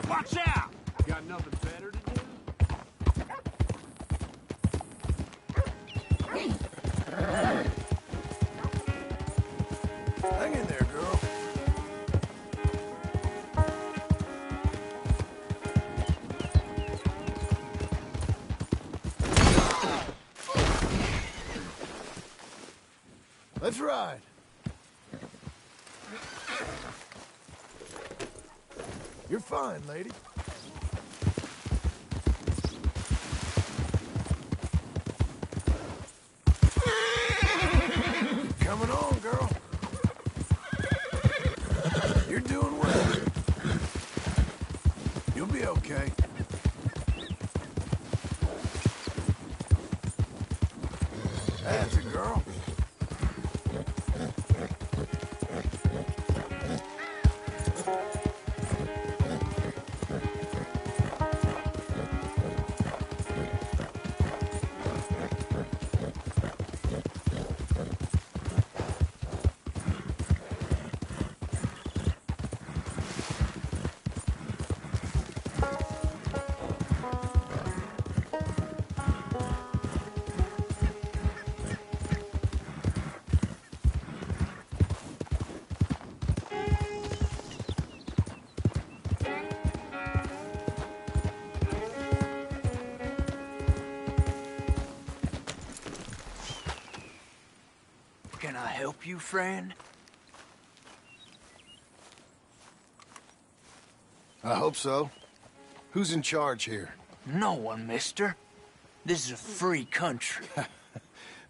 Watch out! Got nothing better to do? Hang in there, girl. Let's ride. You're fine, lady. Coming on, girl. You're doing well. You'll be okay. That's it, girl. Can I help you, friend? I hope so. Who's in charge here? No one, mister. This is a free country.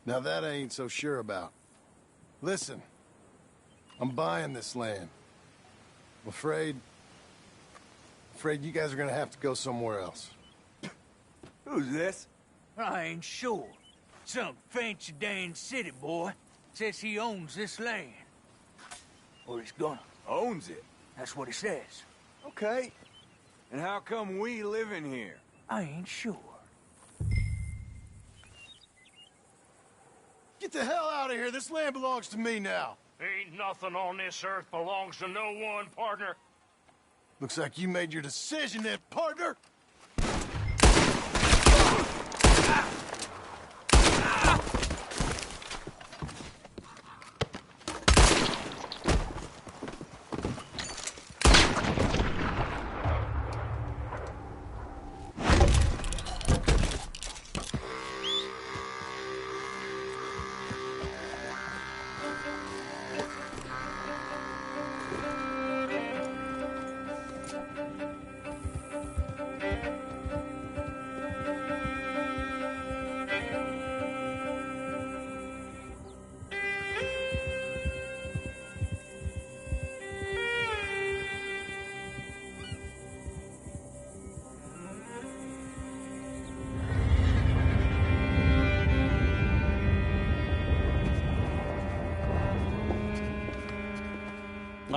Now that I ain't so sure about. Listen, I'm buying this land. I'm afraid you guys are gonna have to go somewhere else. Who's this? I ain't sure. Some fancy Dan city boy says he owns this land. Or he's gonna. Owns it. That's what he says. Okay. And how come we live in here? I ain't sure. Get the hell out of here. This land belongs to me now. Ain't nothing on this earth belongs to no one, partner. Looks like you made your decision then, partner.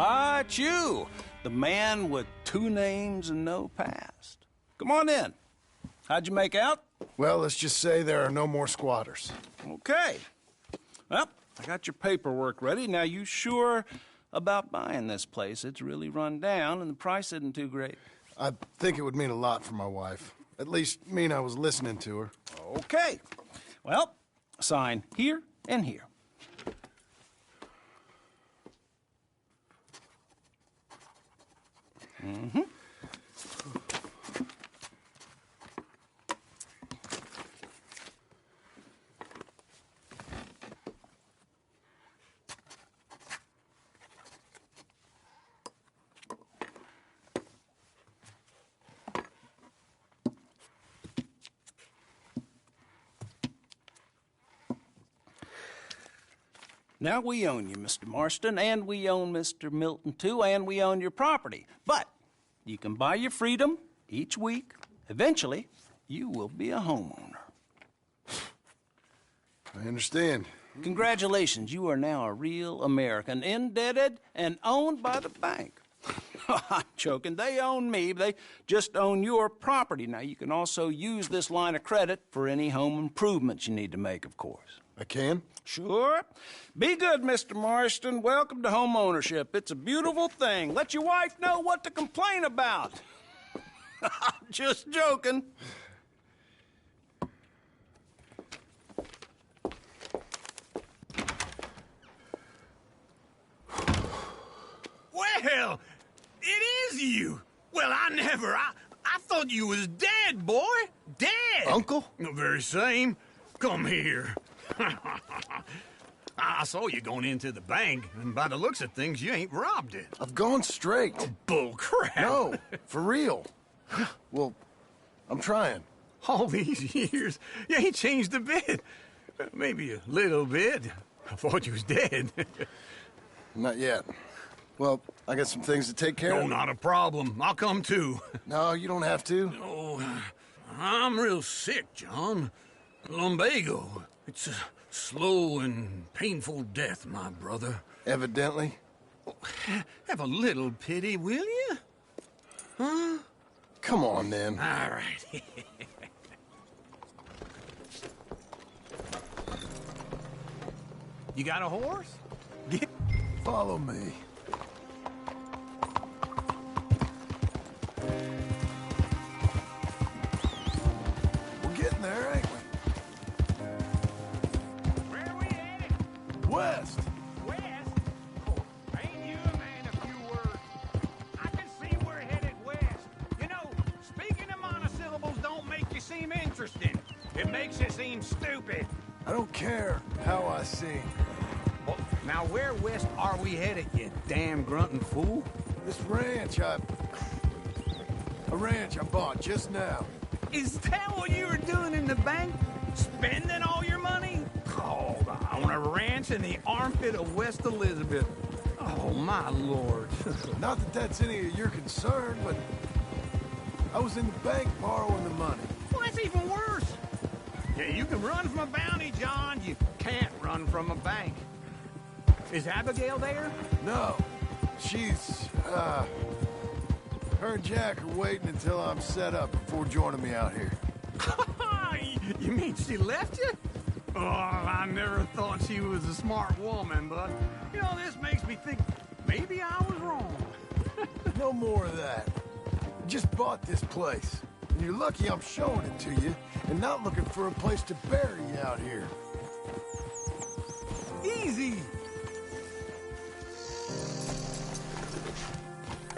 Ah, it's you, the man with 2 names and no past. Come on in. How'd you make out? Well, let's just say there are no more squatters. Okay. Well, I got your paperwork ready. Now, you sure about buying this place? It's really run down, and the price isn't too great. I think it would mean a lot for my wife. At least mean I was listening to her. Okay. Well, sign here and here. Mm-hmm. Now, we own you, Mr. Marston, and we own Mr. Milton, too, and we own your property. But you can buy your freedom each week. Eventually, you will be a homeowner. I understand. Congratulations, you are now a real American, indebted and owned by the bank. I'm joking. They own me. They just own your property. Now, you can also use this line of credit for any home improvements you need to make, of course. I can? Sure. Be good, Mr. Marston. Welcome to home ownership. It's a beautiful thing. Let your wife know what to complain about. I'm just joking. Well, it is you. Well, I thought you was dead, boy. Dead. Uncle? The very same. Come here. I saw you going into the bank, and by the looks of things, you ain't robbed it. I've gone straight. Bull crap. No, for real. Well, I'm trying. All these years, you ain't changed a bit. Maybe a little bit. I thought you was dead. Not yet. Well, I got some things to take care No, of. not a problem. I'll come too. No, you don't have to. Oh, I'm real sick, John. Lumbago. It's a slow and painful death, my brother. Evidently. Have a little pity, will you? Huh? Come on, then. All right. You got a horse? Follow me. We're getting there, ain't we? Where are we headed? West. West? Oh, ain't you a man of few words? I can see we're headed west. You know, speaking of monosyllables don't make you seem interesting. It makes you seem stupid. I don't care how I sing. Well, now where west are we headed, you damn grunting fool? This ranch I bought just now. Is that what you were doing in the bank? Spending all your money? Oh, on a ranch in the armpit of West Elizabeth. Oh, my lord. Not that that's any of your concern, but I was in the bank borrowing the money. Well, that's even worse. Yeah, you can run from a bounty, John. You can't run from a bank. Is Abigail there? No, she's, her and Jack are waiting until I'm set up before joining me out here. You mean she left you? Oh, I never thought she was a smart woman, but, you know, this makes me think maybe I was wrong. No more of that. I just bought this place, and you're lucky I'm showing it to you and not looking for a place to bury you out here. Easy.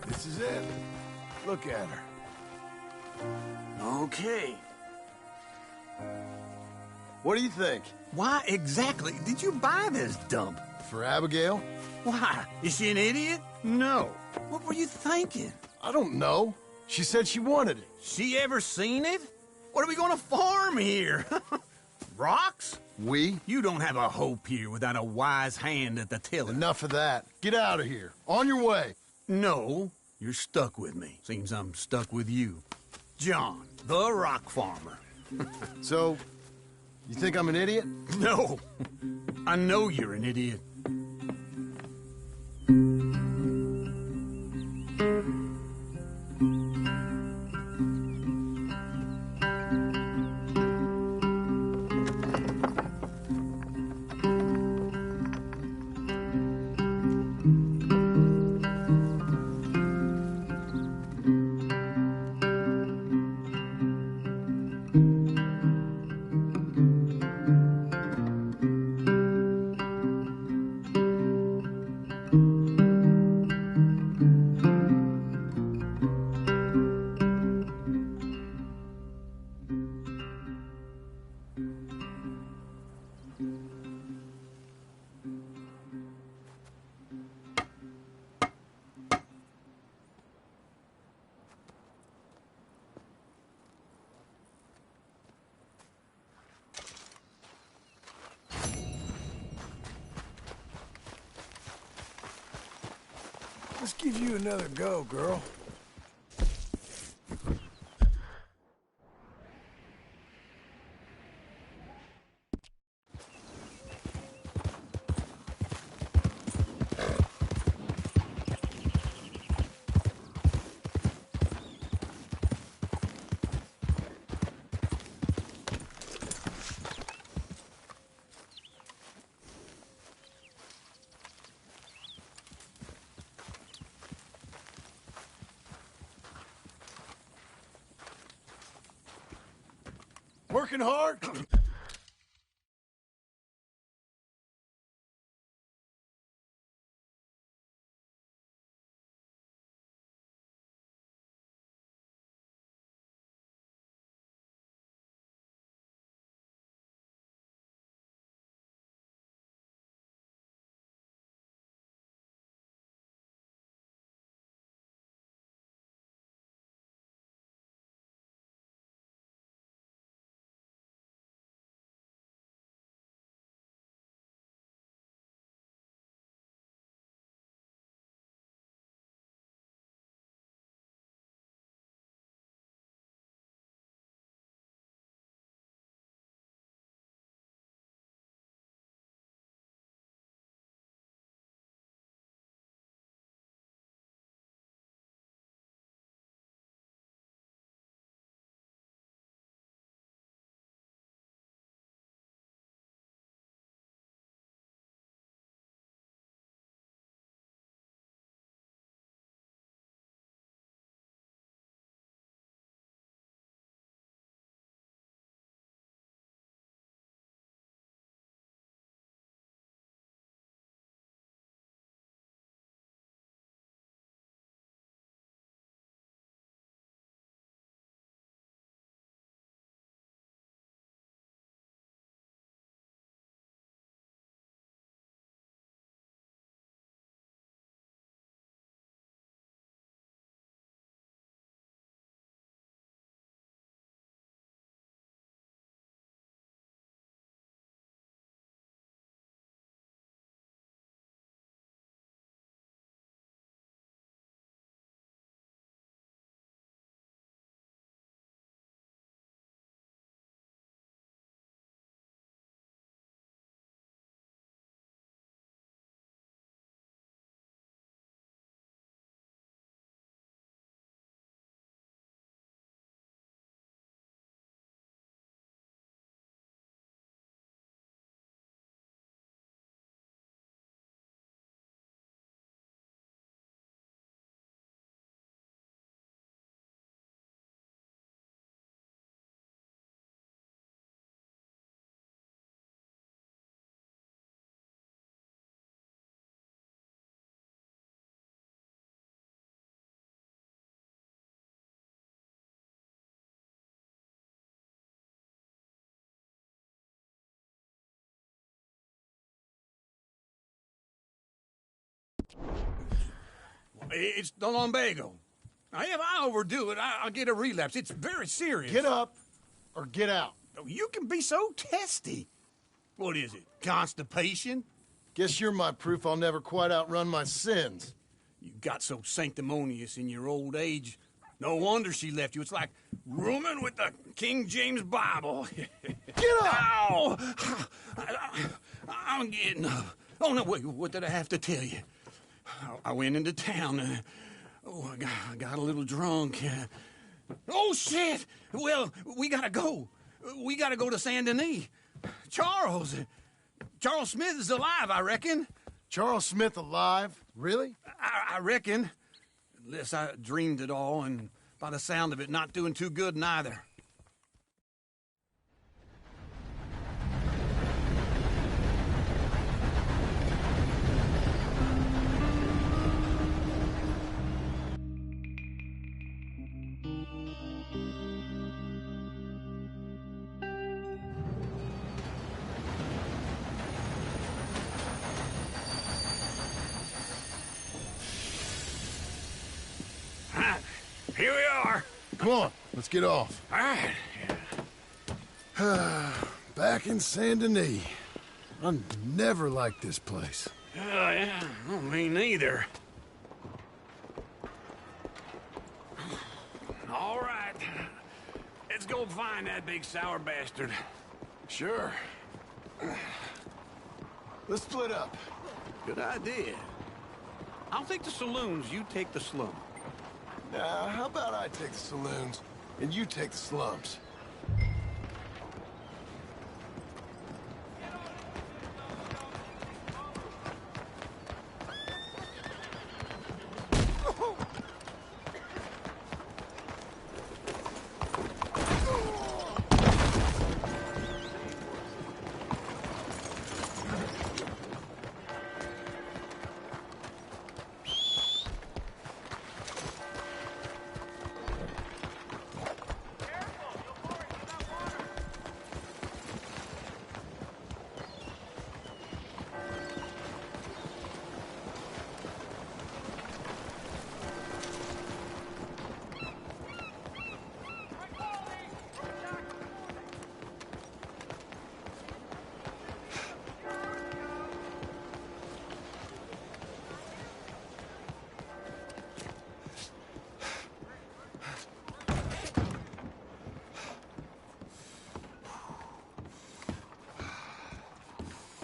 This is it. Look at her. Okay. What do you think? Why exactly did you buy this dump? For Abigail? Why? Is she an idiot? No. What were you thinking? I don't know. She said she wanted it. She ever seen it? What are we gonna farm here? Rocks? We? You don't have a hope here without a wise hand at the tiller. Enough of that. Get out of here. On your way. No, you're stuck with me. Seems I'm stuck with you. John, the rock farmer. So, you think I'm an idiot? No, I know you're an idiot. Let's give you another go, girl. Working hard? It's the lumbago. Now, if I overdo it, I'll get a relapse. It's very serious. Get up or get out. Oh, you can be so testy. What is it, constipation? Guess you're my proof I'll never quite outrun my sins. You got so sanctimonious in your old age. No wonder she left you. It's like rooming with the King James Bible. Get up! Ow! I'm getting up. Oh, no, wait, what did I have to tell you? I went into town. I got a little drunk. Oh, shit! Well, we gotta go. We gotta go to Saint Denis. Charles Smith is alive, I reckon. Charles Smith alive? Really? I reckon. Unless I dreamed it all, and by the sound of it, not doing too good neither. Here we are. Come on, let's get off. All right. Back in Saint Denis. I never liked this place. Yeah, well, me neither. go find that big sour bastard. Sure. Let's split up. Good idea. I'll take the saloons, you take the slum. Now, how about I take the saloons, and you take the slums?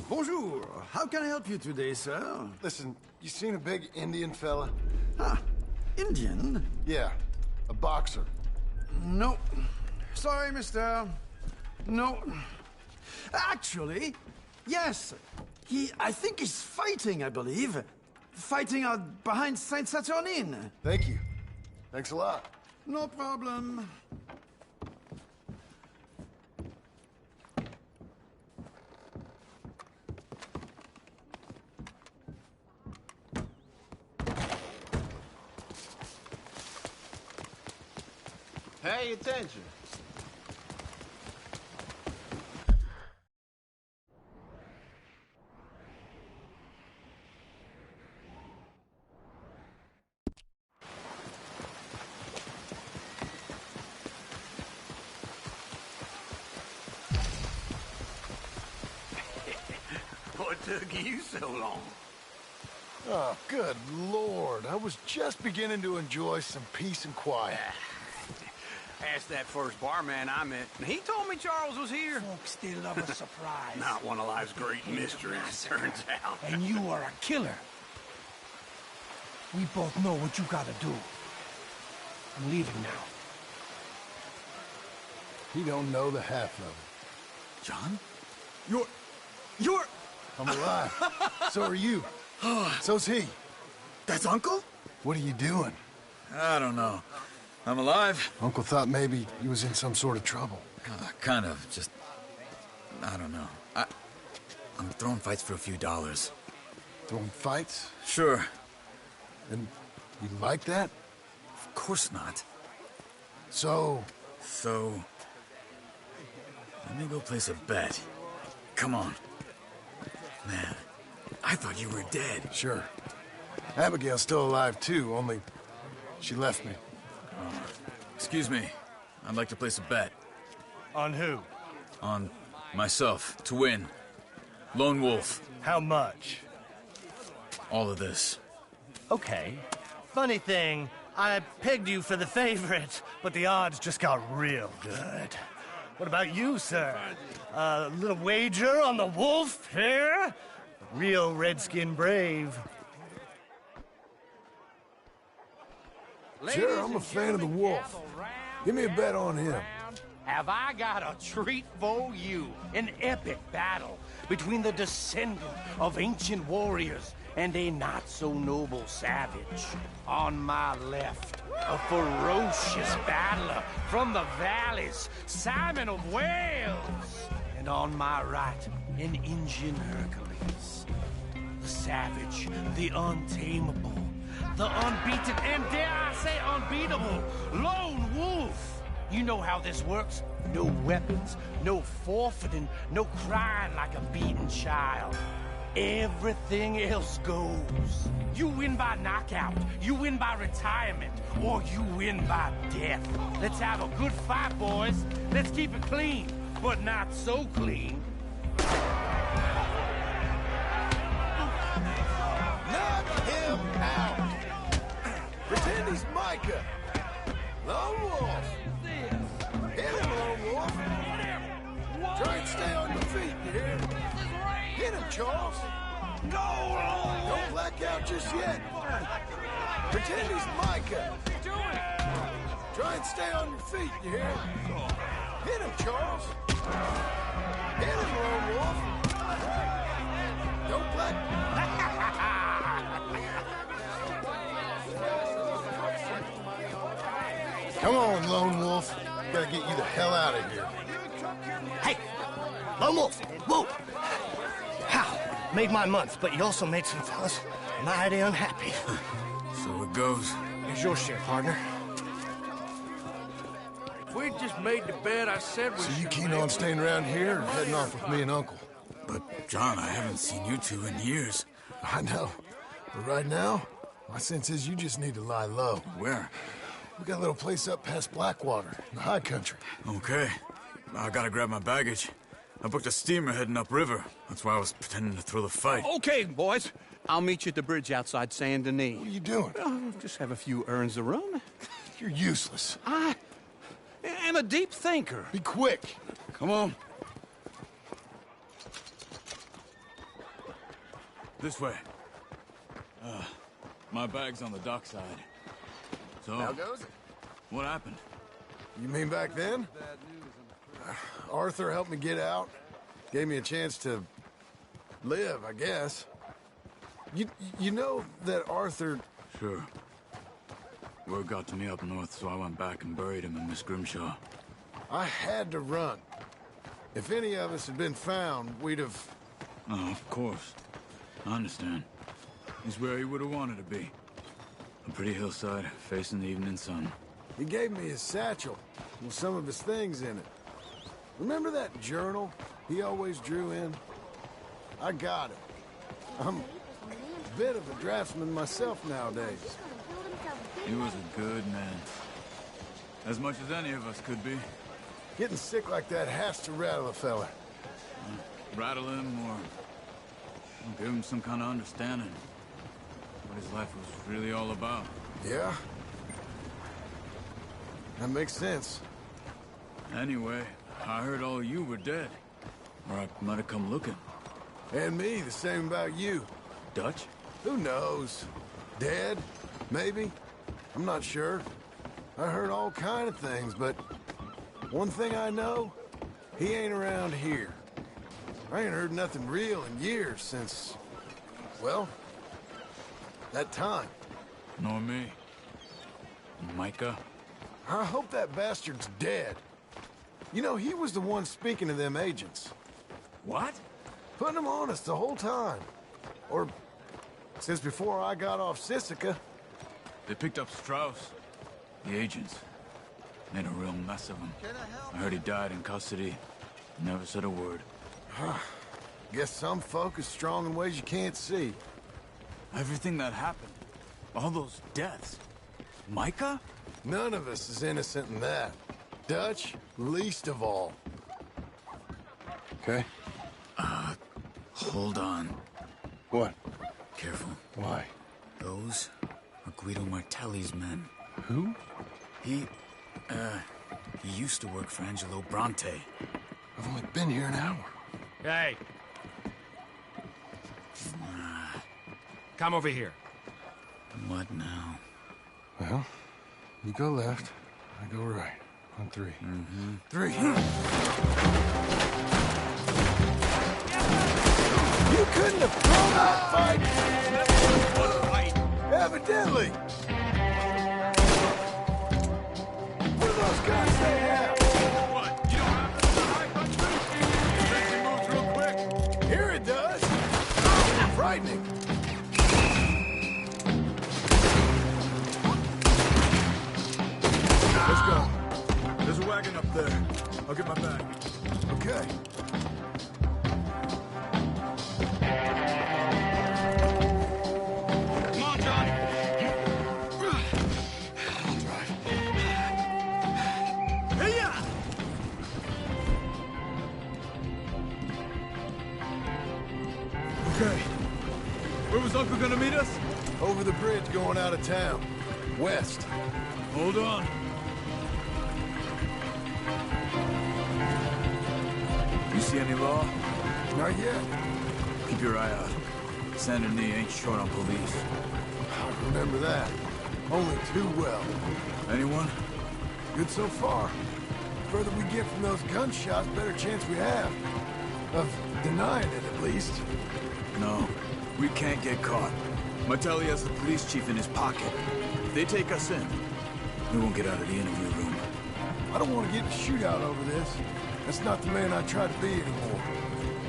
Bonjour. How can I help you today, sir? Listen, you seen a big Indian fella? Ah, Indian? Yeah, a boxer. No. Sorry, mister. No. Actually, yes. I think he's fighting, I believe. Fighting out behind Saint Saturnin. Thank you. Thanks a lot. No problem. Pay attention. What took you so long? Oh, good Lord. I was just beginning to enjoy some peace and quiet. Asked that first barman I met, and he told me Charles was here. Folks still love a surprise. Not one of life's great mysteries, turns out. And you are a killer. We both know what you gotta do. I'm leaving now. He don't know the half of it. John? You're... I'm alive. So are you. So's he. That's Uncle? What are you doing? I don't know. I'm alive. Uncle thought maybe he was in some sort of trouble. Kind of. Just... I don't know. I'm throwing fights for a few dollars. Throwing fights? Sure. And you like that? Of course not. So... So... Let me go place a bet. Come on. Man, I thought you were dead. Sure. Abigail's still alive, too, only she left me. Excuse me. I'd like to place a bet. On who? On myself, to win. Lone Wolf. How much? All of this. Okay. Funny thing, I pegged you for the favorite, but the odds just got real good. What about you, sir? A little wager on the wolf here? Real redskin brave. Sure, I'm a fan of the wolf. Give me a bet on him. Have I got a treat for you? An epic battle between the descendant of ancient warriors and a not-so-noble savage. On my left, a ferocious battler from the valleys, Simon of Wales. And on my right, an Indian Hercules. The savage, the untamable, the unbeaten, and dare I say unbeatable, Lone Wolf. You know how this works. No weapons, no forfeiting, no crying like a beaten child. Everything else goes. You win by knockout, you win by retirement, or you win by death. Let's have a good fight, boys. Let's keep it clean, but not so clean. Knock him out! Pretend he's Micah. Lone Wolf. Hit him, Lone Hit him, Charles. Don't black out just yet. Pretend he's Micah. Try and stay on your feet, you hear? Hit him, Charles. Hit him, Lone Wolf. Don't black... Come on, Lone Wolf. Gotta get you the hell out of here. Hey, Lone Wolf, whoa! How? Made my month, but you also made some fellas mighty unhappy. So it goes. Here's your share, partner. If we just made the bed I said we So you should keen make, on staying around here or heading off with me and Uncle? But, John, I haven't seen you two in years. I know. But right now, my sense is you just need to lie low. Where? We got a little place up past Blackwater, in the high country. Okay. I gotta grab my baggage. I booked a steamer heading upriver. That's why I was pretending to throw the fight. Okay, boys. I'll meet you at the bridge outside Saint Denis. What are you doing? Oh, just have a few errands to run. You're useless. I am a deep thinker. Be quick. Come on. This way. My bag's on the dockside. So, How goes it? what happened? You mean back then? Arthur helped me get out. Gave me a chance to live, I guess. You know that Arthur... Sure. Word got to me up north, so I went back and buried him in Miss Grimshaw. I had to run. If any of us had been found, we'd have... Oh, of course. I understand. He's where he would have wanted to be. A pretty hillside, facing the evening sun. He gave me his satchel with some of his things in it. Remember that journal he always drew in? I got it. I'm a bit of a draftsman myself nowadays. He was a good man. As much as any of us could be. Getting sick like that has to rattle a fella. Rattle him or give him some kind of understanding. What his life was really all about. Yeah? That makes sense. Anyway, I heard all you were dead. Or I might have come looking. And me, the same about you. Dutch? Who knows? Dead? Maybe? I'm not sure. I heard all kind of things, but one thing I know, he ain't around here. I ain't heard nothing real in years since, well, that time. Nor me. Micah? I hope that bastard's dead. You know, he was the one speaking to them agents. What? Putting them on us the whole time. Or since before I got off Sisika. They picked up Strauss. The agents. Made a real mess of him. I heard he died in custody. Never said a word. Guess some folk is strong in ways you can't see. Everything that happened. All those deaths. Micah? None of us is innocent in that. Dutch, least of all. Okay? Hold on. What? Careful. Why? Those are Guido Martelli's men. Who? He used to work for Angelo Bronte. I've only been here an hour. Hey. Come over here. What now? Well, you go left, I go right. On three. Mm-hmm. 3. You couldn't have thrown that fight! What fight? Evidently! What do those guys say have? What? You don't have to high country? Everything moves real quick. Here it does! Frightening! Let's go. There's a wagon up there. I'll get my bag. Okay. Come on, John. I'll drive. Hey-ya! Okay. Where was Uncle gonna meet us? Over the bridge going out of town. West. Hold on. You see any law? Not yet. Keep your eye out. Saint Denis ain't short on police. I remember that. Only too well. Anyone? Good so far. The further we get from those gunshots, better chance we have. Of denying it, at least. No, we can't get caught. Martelli has the police chief in his pocket. If they take us in, we won't get out of the interview room. I don't want to get in a shootout over this. That's not the man I try to be anymore.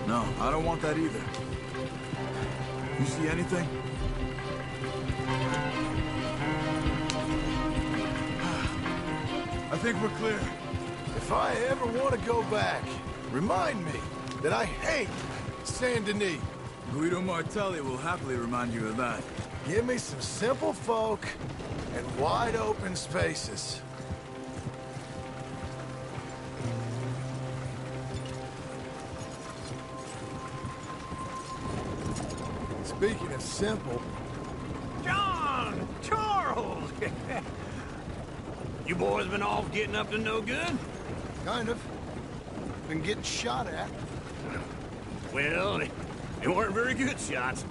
No, I don't want that either. You see anything? I think we're clear. If I ever want to go back, remind me that I hate Saint Denis. Guido Martelli will happily remind you of that. Give me some simple folk and wide open spaces. Speaking of simple... John! Charles! You boys been off getting up to no good? Kind of. Been getting shot at. Well, they weren't very good shots.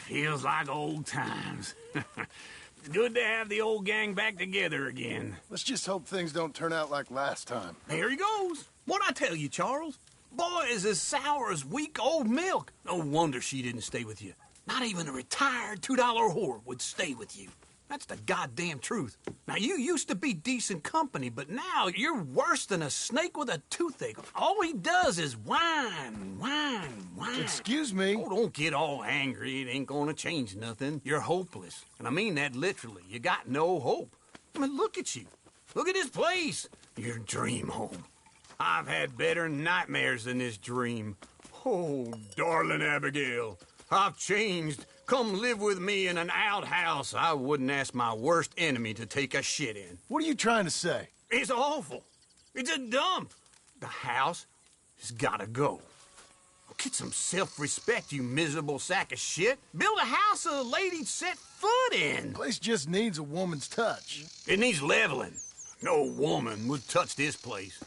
Feels like old times. It's good to have the old gang back together again. Let's just hope things don't turn out like last time. There he goes. What'd I tell you, Charles? Boy is as sour as week-old milk. No wonder she didn't stay with you. Not even a retired $2 whore would stay with you. That's the goddamn truth. Now, you used to be decent company, but now you're worse than a snake with a toothache. All he does is whine, whine, whine. Excuse me? Oh, don't get all angry. It ain't gonna change nothing. You're hopeless. And I mean that literally. You got no hope. I mean, look at you. Look at this place. Your dream home. I've had better nightmares than this dream. Oh, darling Abigail, I've changed. Come live with me in an outhouse I wouldn't ask my worst enemy to take a shit in. What are you trying to say? It's awful. It's a dump. The house has gotta go. Get some self-respect, you miserable sack of shit. Build a house a lady'd set foot in. The place just needs a woman's touch. It needs leveling. No woman would touch this place.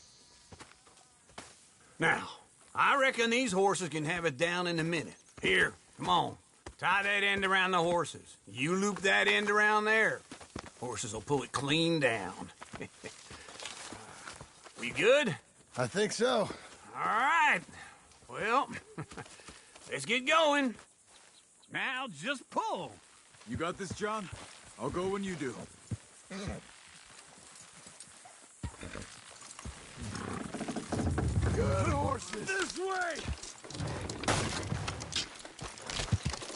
Now, I reckon these horses can have it down in a minute. Here, come on. Tie that end around the horses. You loop that end around there. Horses will pull it clean down. We good? I think so. All right. Well, let's get going. Now just pull. You got this, John? I'll go when you do. Good horses. This way!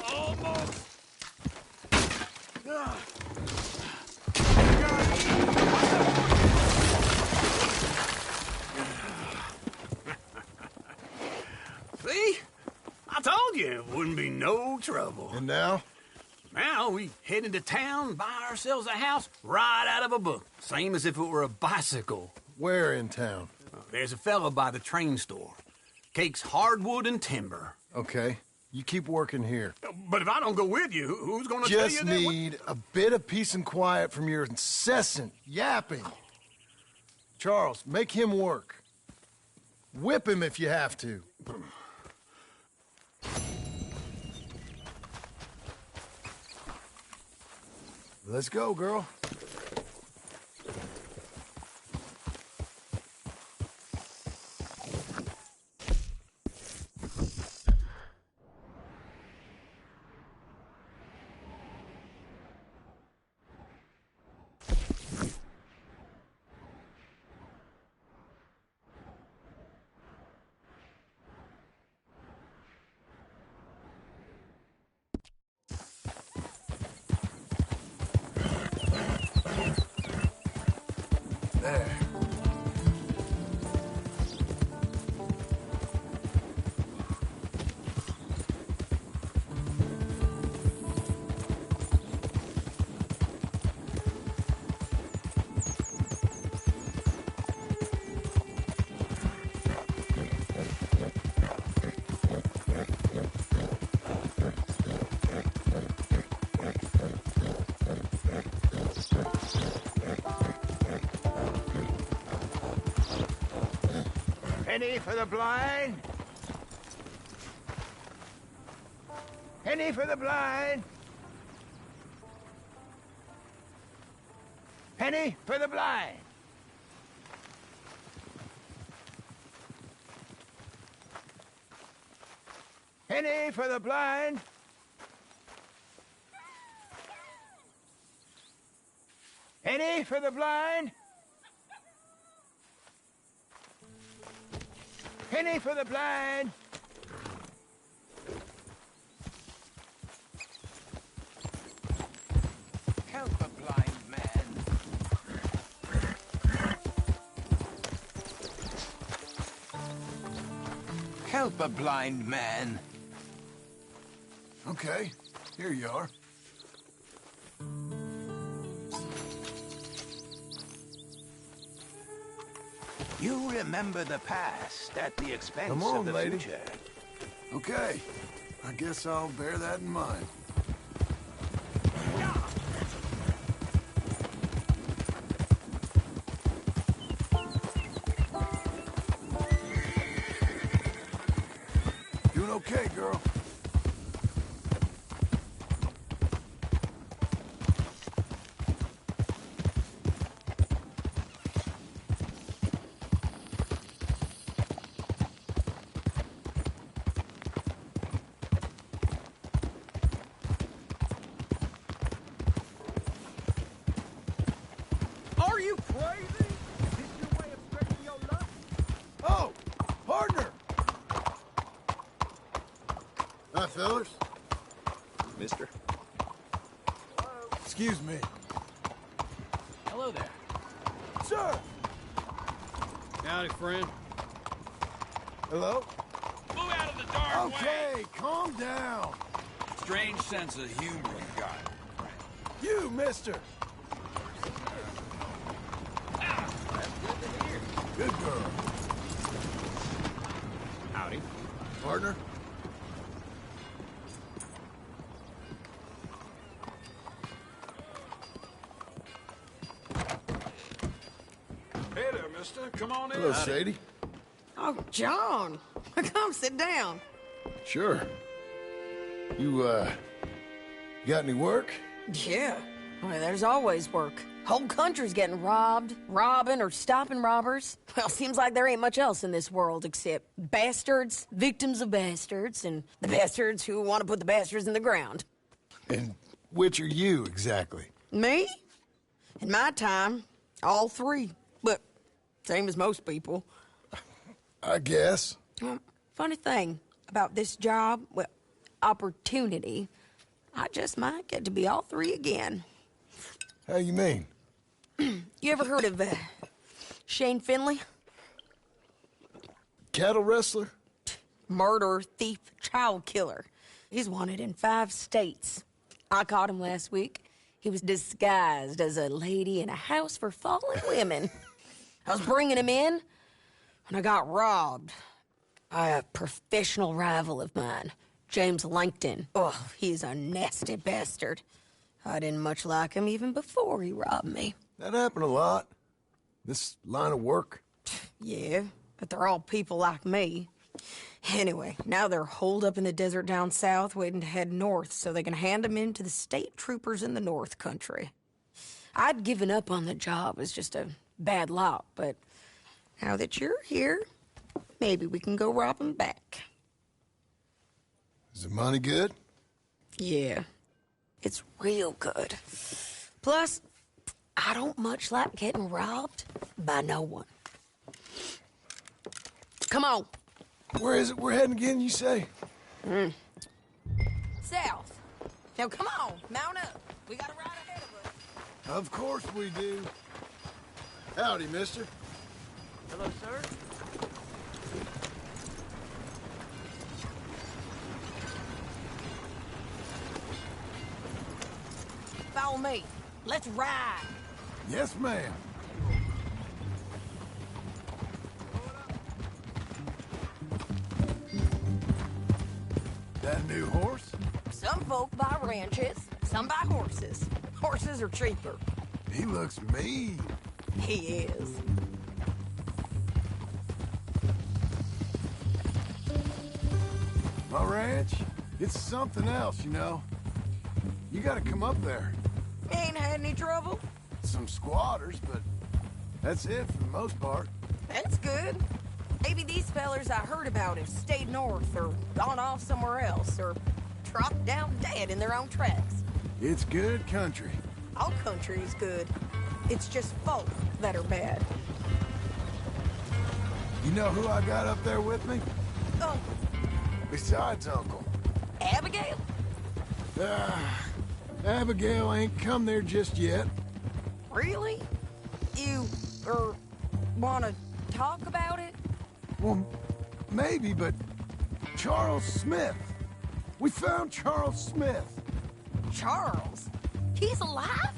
Almost! See? I told you it wouldn't be no trouble. And now? Now we head into town, buy ourselves a house right out of a book. Same as if it were a bicycle. Where in town? There's a fella by the train store. Cakes hardwood and timber. Okay. You keep working here. But if I don't go with you, who's gonna tell you Just that? need a bit of peace and quiet from your incessant yapping. Charles, make him work. Whip him if you have to. Let's go, girl. There. Penny for the blind. Penny for the blind. Penny for the blind. Penny for the blind. Penny for the blind. Penny for the blind. Help a blind man. Help a blind man. Okay, here you are. You remember the past at the expense Come on, of the lady. future. Okay, I guess I'll bear that in mind. Doing okay, girl. Are you crazy? Is this your way of stretching your luck? Oh, partner! Hi, fellas. Mister? Excuse me. Hello there. Sir! Howdy, friend. Hello? Move out of the dark way! Okay, calm down. Strange sense of humor you got. You, mister. Good girl. Howdy. Partner? Hey there, mister. Come on in. Hello, Sadie. Oh, John. Come sit down. Sure. You got any work? Yeah. Well, there's always work. Whole country's getting robbed, robbing, or stopping robbers. Well, seems like there ain't much else in this world except bastards, victims of bastards, and the bastards who want to put the bastards in the ground. And which are you, exactly? Me? In my time, all three. But same as most people. I guess. Funny thing about this job, well, opportunity, I just might get to be all three again. How you mean? You ever heard of Shane Finley? Cattle wrestler? Murderer, thief, child killer. He's wanted in 5 states. I caught him last week. He was disguised as a lady in a house for fallen women. I was bringing him in when I got robbed by a professional rival of mine, James Langton. Oh, he's a nasty bastard. I didn't much like him even before he robbed me. That happened a lot. This line of work. Yeah, but they're all people like me. Anyway, now they're holed up in the desert down south, waiting to head north so they can hand them in to the state troopers in the north country. I'd given up on the job as just a bad lot, but now that you're here, maybe we can go rob them back. Is the money good? Yeah, it's real good. Plus, I don't much like getting robbed by no one. Come on. Where is it we're heading again, you say? South. Now, come on. Mount up. We got a ride ahead of us. Of course we do. Howdy, mister. Hello, sir. Follow me. Let's ride. Yes, ma'am. That new horse? Some folk buy ranches, some buy horses. Horses are cheaper. He looks mean. He is. My ranch, it's something else, you know. You gotta come up there. Ain't had any trouble? Some squatters, but that's it for the most part. That's good. Maybe these fellers I heard about have stayed north or gone off somewhere else or dropped down dead in their own tracks. It's good country. All country is good. It's just folk that are bad. You know who I got up there with me? Uncle. Besides Uncle. Abigail? Abigail ain't come there just yet. Really? You, wanna talk about it? Well, maybe, but Charles Smith. We found Charles Smith. Charles? He's alive?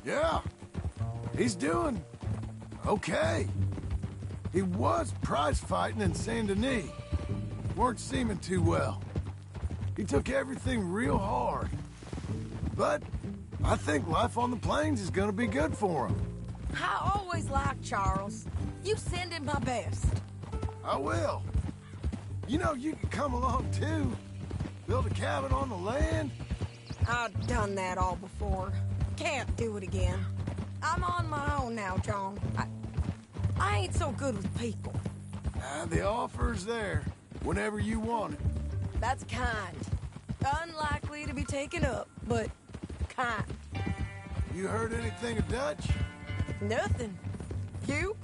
Yeah. He's doing okay. He was prize fighting in Saint Denis. Weren't seeming too well. He took everything real hard. But I think life on the plains is gonna be good for him. I always liked Charles. You send him my best. I will. You know, you can come along too. Build a cabin on the land. I've done that all before. Can't do it again. I'm on my own now, John. I ain't so good with people. The offer's there, whenever you want it. That's kind. Unlikely to be taken up, but kind. You heard anything of Dutch? Nothing. You?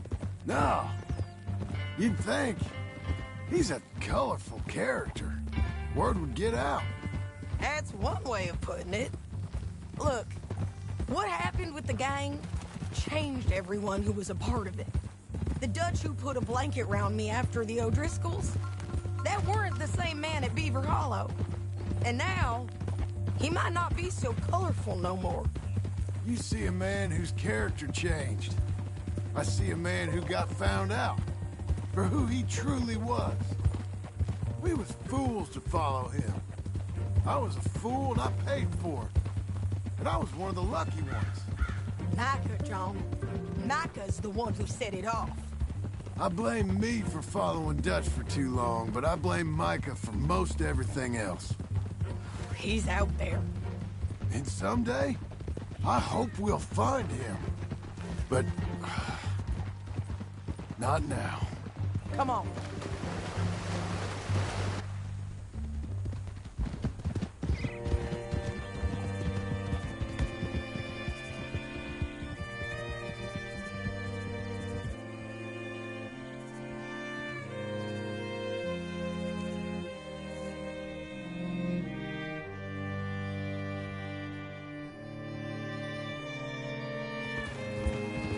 No. You'd think. He's a colorful character. Word would get out. That's one way of putting it. Look, what happened with the gang changed everyone who was a part of it. The Dutch who put a blanket round me after the O'Driscolls, that weren't the same man at Beaver Hollow. And now, he might not be so colorful no more. You see a man whose character changed. I see a man who got found out for who he truly was. We was fools to follow him. I was a fool and I paid for it. And I was one of the lucky ones. Micah, John. Micah's the one who set it off. I blame me for following Dutch for too long, but I blame Micah for most everything else. He's out there. And someday, I hope we'll find him. But not now. Come on.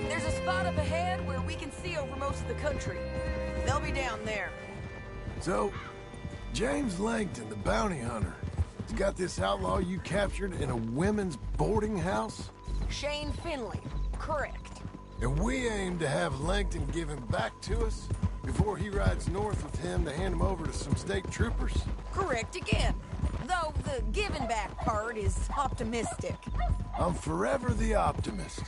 There's a spot up ahead where we can see over most of the country. They'll be down there. So, James Langton, the bounty hunter, has got this outlaw you captured in a women's boarding house? Shane Finley. Correct. And we aim to have Langton give him back to us before he rides north with him to hand him over to some state troopers? Correct again. Though the giving back part is optimistic. I'm forever the optimist.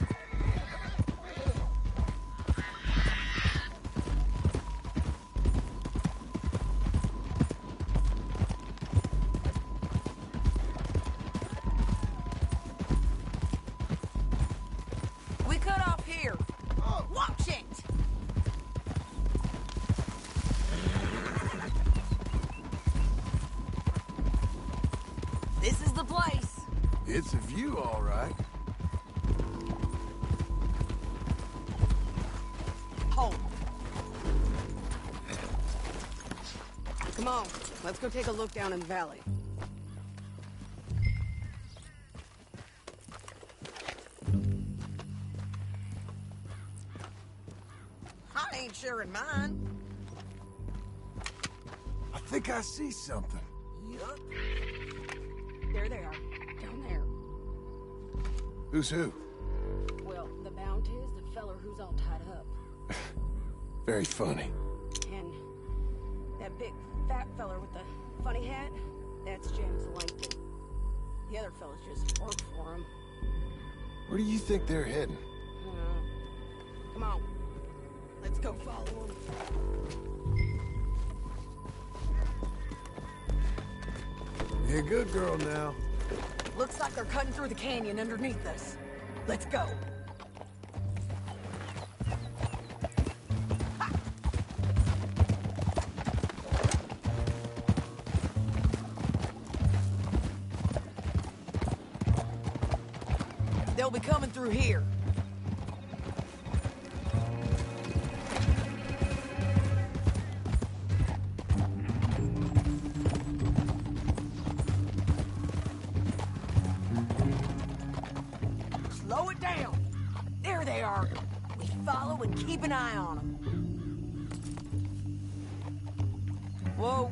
We cut off here. Watch it! This is the place. It's a view, all right. Hold. Come on, let's go take a look down in the valley. ain't sharing mine. I think I see something. Yup. There they are, down there. Who's who? Well, the Bounty is the feller who's all tied up. Very funny. And that big fat feller with the funny hat, that's James Langton. The other fellas just work for him. Where do you think they're heading? Come on. Let's go follow them. You're a good girl now. Looks like they're cutting through the canyon underneath us. Let's go. Ha! They'll be coming through here. Slow it down. There they are. We follow and keep an eye on them. Whoa.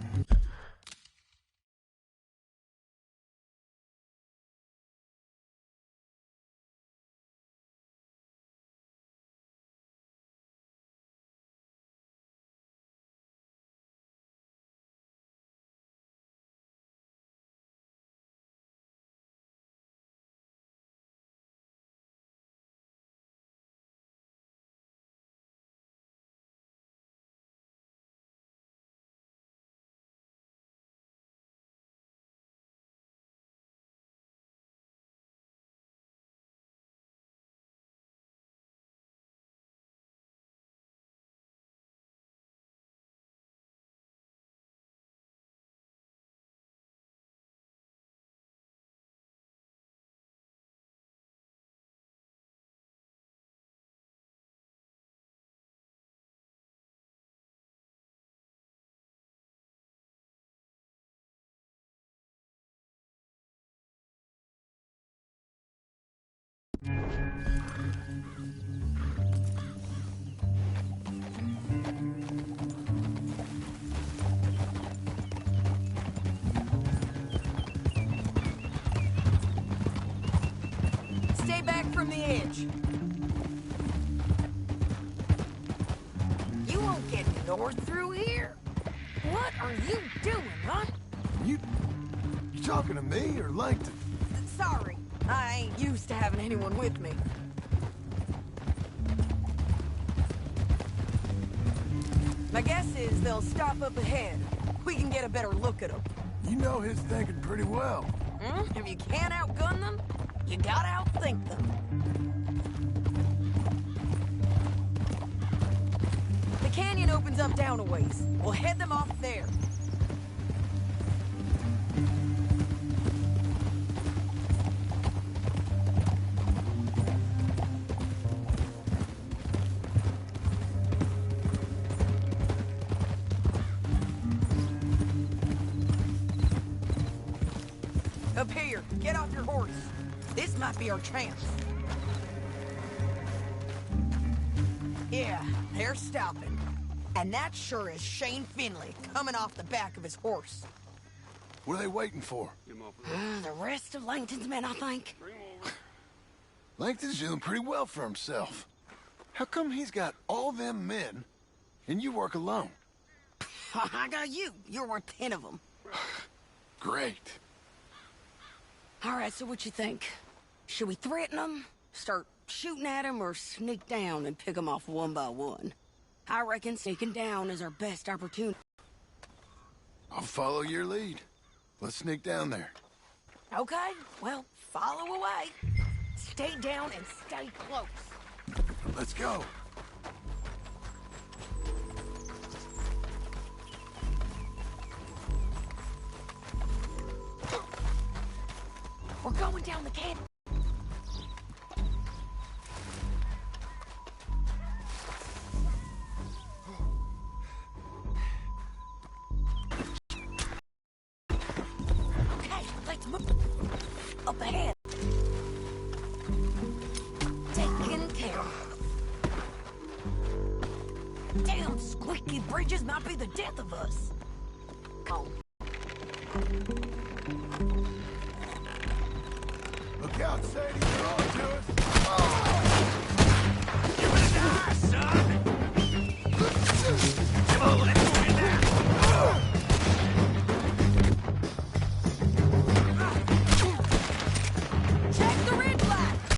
Stay back from the edge. You won't get north through here. What are you doing, huh? You talking to me or Langton? Sorry, I ain't used to having anyone with me. My guess is they'll stop up ahead. We can get a better look at them. You know his thinking pretty well. If you can't outgun them, you gotta outthink them. The canyon opens up down a ways. We'll head them off there. Up here, get off your horse. This might be our chance. Yeah, they're stopping. And that sure is Shane Finley coming off the back of his horse. What are they waiting for? The rest of Langton's men, I think. Langton's doing pretty well for himself. How come he's got all them men and you work alone? I got you. You're worth 10 of them. Great. All right, so what you think? Should we threaten them, start shooting at them, or sneak down and pick them off one by one? I reckon sneaking down is our best opportunity. I'll follow your lead. Let's sneak down there. Okay, well, follow away. Stay down and stay close. Let's go. We're going down the canyon. Okay, let's move. Up ahead. Taken care of. Damn squeaky bridges might be the death of us. Come on. Look out, Sadie. You're on to it.